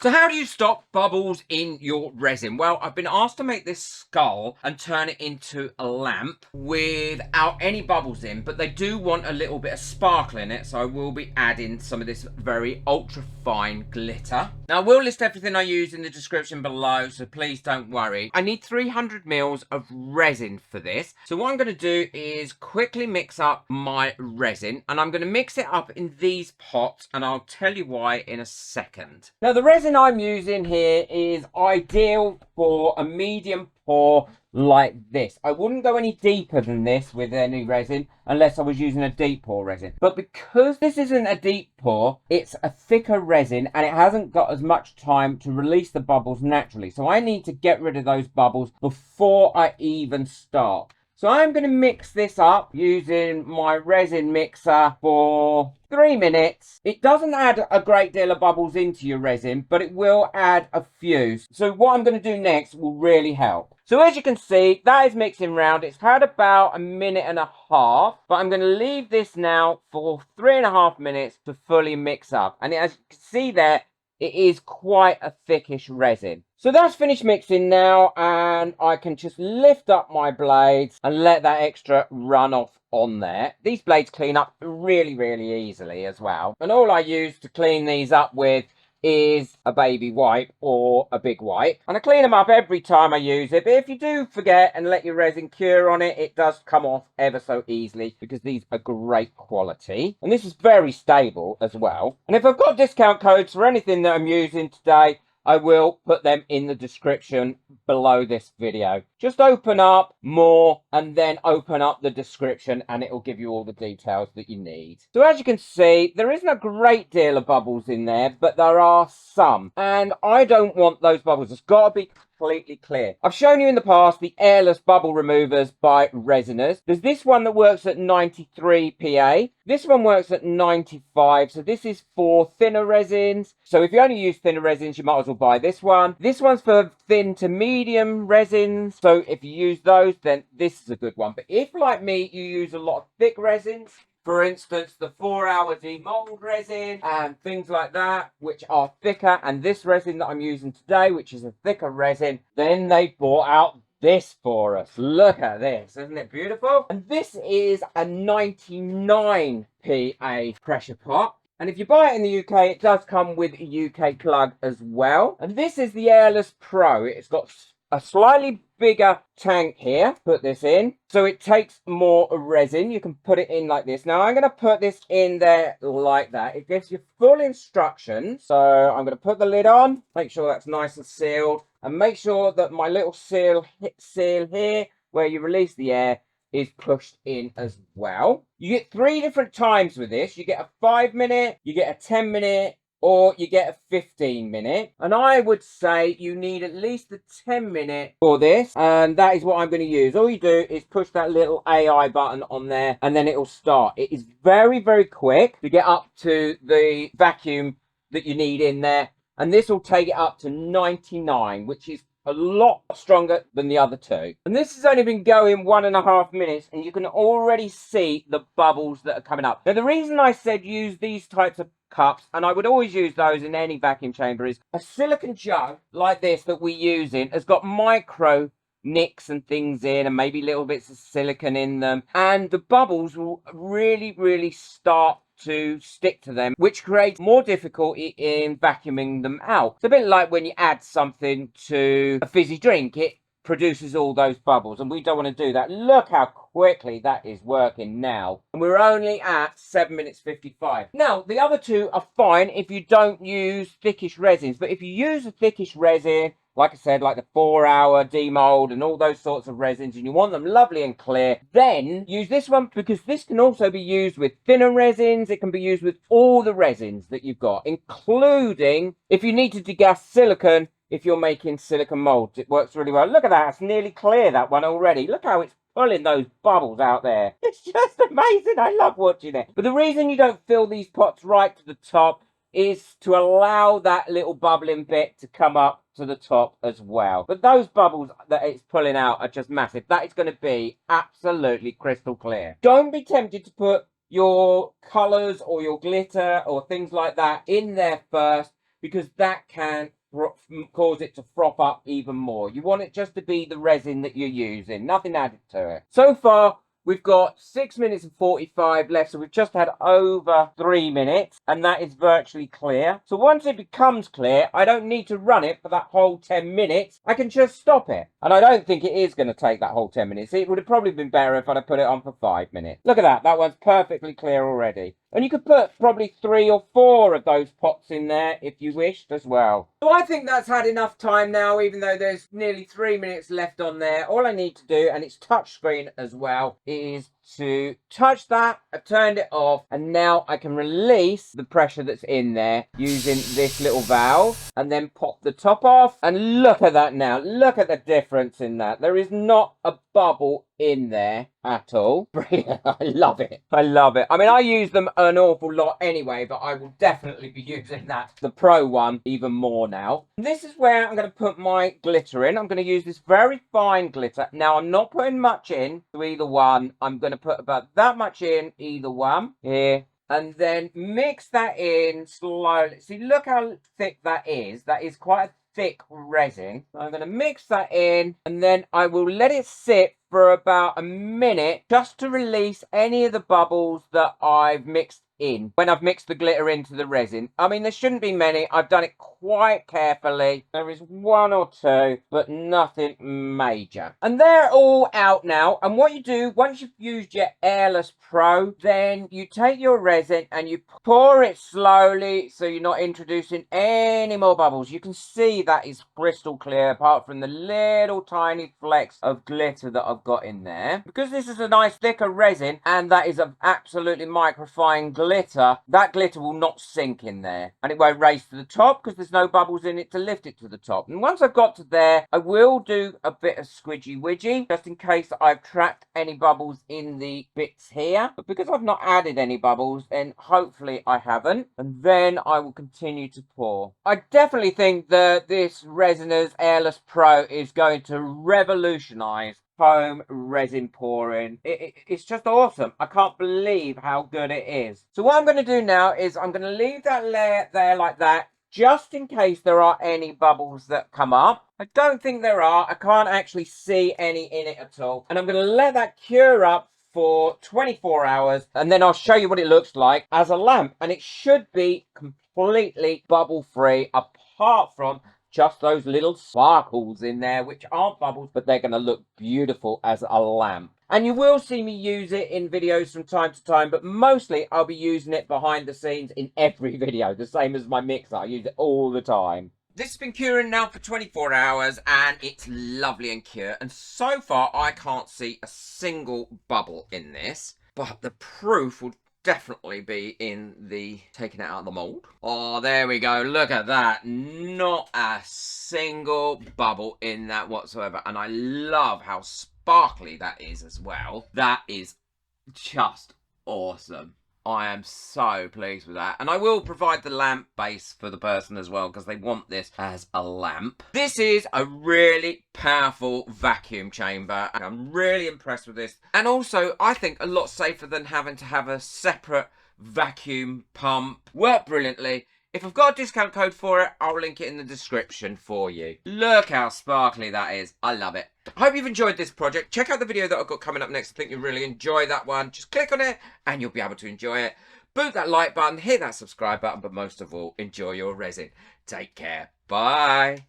So how do you stop bubbles in your resin? Well, I've been asked to make this skull and turn it into a lamp without any bubbles in, but they do want a little bit of sparkle in it, so I will be adding some of this very ultra fine glitter. Now, I will list everything I use in the description below, so please don't worry. I need 300 mils of resin for this. So what I'm going to do is quickly mix up my resin, and I'm going to mix it up in these pots, and I'll tell you why in a second. Now, the resin I'm using here is ideal for a medium pour like this. I wouldn't go any deeper than this with any resin unless I was using a deep pour resin. But because this isn't a deep pour, it's a thicker resin and it hasn't got as much time to release the bubbles naturally. So I need to get rid of those bubbles before I even start. So I'm going to mix this up using my resin mixer for 3 minutes. It doesn't add a great deal of bubbles into your resin, but it will add a few. So what I'm going to do next will really help. So as you can see, that is mixing round. It's had about 1.5 minutes, but I'm going to leave this now for 3.5 minutes to fully mix up. And as you can see there, it is quite a thickish resin. So that's finished mixing now, and I can just lift up my blades and let that extra run off on there. These blades clean up really, really easily as well. And all I use to clean these up with is a baby wipe or a big wipe, and I clean them up every time I use it. But if you do forget and let your resin cure on it, it does come off ever so easily because these are great quality, and this is very stable as well. And if I've got discount codes for anything that I'm using today, I will put them in the description below this video. Just open up more and then open up the description and it will give you all the details that you need. So as you can see, there isn't a great deal of bubbles in there, but there are some. And I don't want those bubbles. It's got to be completely clear. I've shown you in the past the airless bubble removers by Resiners. There's this one that works at 93 PA. This one works at 95. So this is for thinner resins. So if you only use thinner resins, you might as well buy this one. This one's for thin to medium resins. So if you use those, then this is a good one. But if, like me, you use a lot of thick resins, for instance, the 4-hour demold resin and things like that, which are thicker, and this resin that I'm using today, which is a thicker resin, then they brought out this for us. Look at this, isn't it beautiful? And this is a 99 PA pressure pot. And if you buy it in the UK, it does come with a UK plug as well. And this is the Airless Pro. It's got a slightly bigger tank here. Put this in, so it takes more resin. You can put it in like this. Now I'm going to put this in there like that. It gives you full instructions. So I'm going to put the lid on, make sure that's nice and sealed, and make sure that my little seal here where you release the air is pushed in as well. You get 3 different times with this. You get a 5-minute, you get a 10-minute, or you get a 15-minute. And I would say you need at least a 10-minute for this, and that is what I'm going to use. All you do is push that little AI button on there and then it will start. It is very, very quick to get up to the vacuum that you need in there, and this will take it up to 99, which is a lot stronger than the other two. And this has only been going 1.5 minutes, and you can already see the bubbles that are coming up. Now, the reason I said use these types of cups, and I would always use those in any vacuum chamber, is a silicone jug like this that we use in has got micro nicks and things in, and maybe little bits of silicone in them, and the bubbles will really start to stick to them, which creates more difficulty in vacuuming them out. It's a bit like when you add something to a fizzy drink, it produces all those bubbles, and we don't want to do that. Look how quickly that is working now, and we're only at 7 minutes 55. Now, the other two are fine if you don't use thickish resins, but if you use a thickish resin, like I said, like the 4-hour demold and all those sorts of resins, and you want them lovely and clear, then use this one, because this can also be used with thinner resins. It can be used with all the resins that you've got, including if you need to degas silicone. If you're making silicone molds, it works really well. Look at that, it's nearly clear, that one already. Look how it's pulling those bubbles out there. It's just amazing. I love watching it. But the reason you don't fill these pots right to the top is to allow that little bubbling bit to come up to the top as well. But those bubbles that it's pulling out are just massive. That is going to be absolutely crystal clear. Don't be tempted to put your colours or your glitter or things like that in there first, because that can cause it to froth up even more. You want it just to be the resin that you're using, nothing added to it. So far, we've got 6 minutes and 45 left, so we've just had over 3 minutes, and that is virtually clear. So once it becomes clear, I don't need to run it for that whole 10 minutes. I can just stop it. And I don't think it is going to take that whole 10 minutes. It would have probably been better if I'd have put it on for 5 minutes. Look at that. That one's perfectly clear already. And you could put probably 3 or 4 of those pots in there if you wished as well. So I think that's had enough time now, even though there's nearly 3 minutes left on there. All I need to do, and it's touchscreen as well, is to touch that. I've turned it off, and now I can release the pressure that's in there using this little valve, and then pop the top off. And look at that now. Look at the difference in that. There is not a bubble in there at all. Brilliant. I love it. I love it. I mean, I use them an awful lot anyway, but I will definitely be using that, the Pro one, even more now. This is where I'm going to put my glitter in. I'm going to use this very fine glitter. Now, I'm not putting much in to either one. I'm going to put about that much in either one here. And then mix that in slowly. See, look how thick that is. That is quite a thick resin. So I'm going to mix that in, and then I will let it sit for about a minute just to release any of the bubbles that I've mixed in when I've mixed the glitter into the resin. I mean, there shouldn't be many. I've done it quite carefully. There is 1 or 2, but nothing major. And they're all out now. And what you do, once you've used your Airless Pro, then you take your resin and you pour it slowly so you're not introducing any more bubbles. You can see that is crystal clear apart from the little tiny flecks of glitter that I've got in there. Because this is a nice thicker resin and that is an absolutely microfine glitter, that glitter will not sink in there, and it won't raise to the top because there's no bubbles in it to lift it to the top. And once I've got to there, I will do a bit of squidgy widgy just in case I've trapped any bubbles in the bits here, but because I've not added any bubbles, then hopefully I haven't, and then I will continue to pour. I definitely think that this Resiners Airless Pro is going to revolutionize home resin pouring. It's just awesome. I can't believe how good it is. So what I'm going to do now is I'm going to leave that layer there like that, just in case there are any bubbles that come up. I don't think there are. I can't actually see any in it at all. And I'm going to let that cure up for 24 hours, and then I'll show you what it looks like as a lamp. And it should be completely bubble free, apart from just those little sparkles in there, which aren't bubbles, but they're going to look beautiful as a lamp. And you will see me use it in videos from time to time, but mostly I'll be using it behind the scenes in every video, the same as my mixer. I use it all the time. This has been curing now for 24 hours, and it's lovely and cure. And so far, I can't see a single bubble in this, but the proof will definitely be in the taking it out of the mold. Oh, there we go. Look at that. Not a single bubble in that whatsoever. And I love how sparkly that is as well. That is just awesome. I am so pleased with that. And I will provide the lamp base for the person as well, because they want this as a lamp. This is a really powerful vacuum chamber. I'm really impressed with this. And also, I think a lot safer than having to have a separate vacuum pump. Worked brilliantly. If I've got a discount code for it, I'll link it in the description for you. Look how sparkly that is. I love it. I hope you've enjoyed this project. Check out the video that I've got coming up next. I think you'll really enjoy that one. Just click on it and you'll be able to enjoy it. Boot that like button, hit that subscribe button, but most of all, enjoy your resin. Take care. Bye.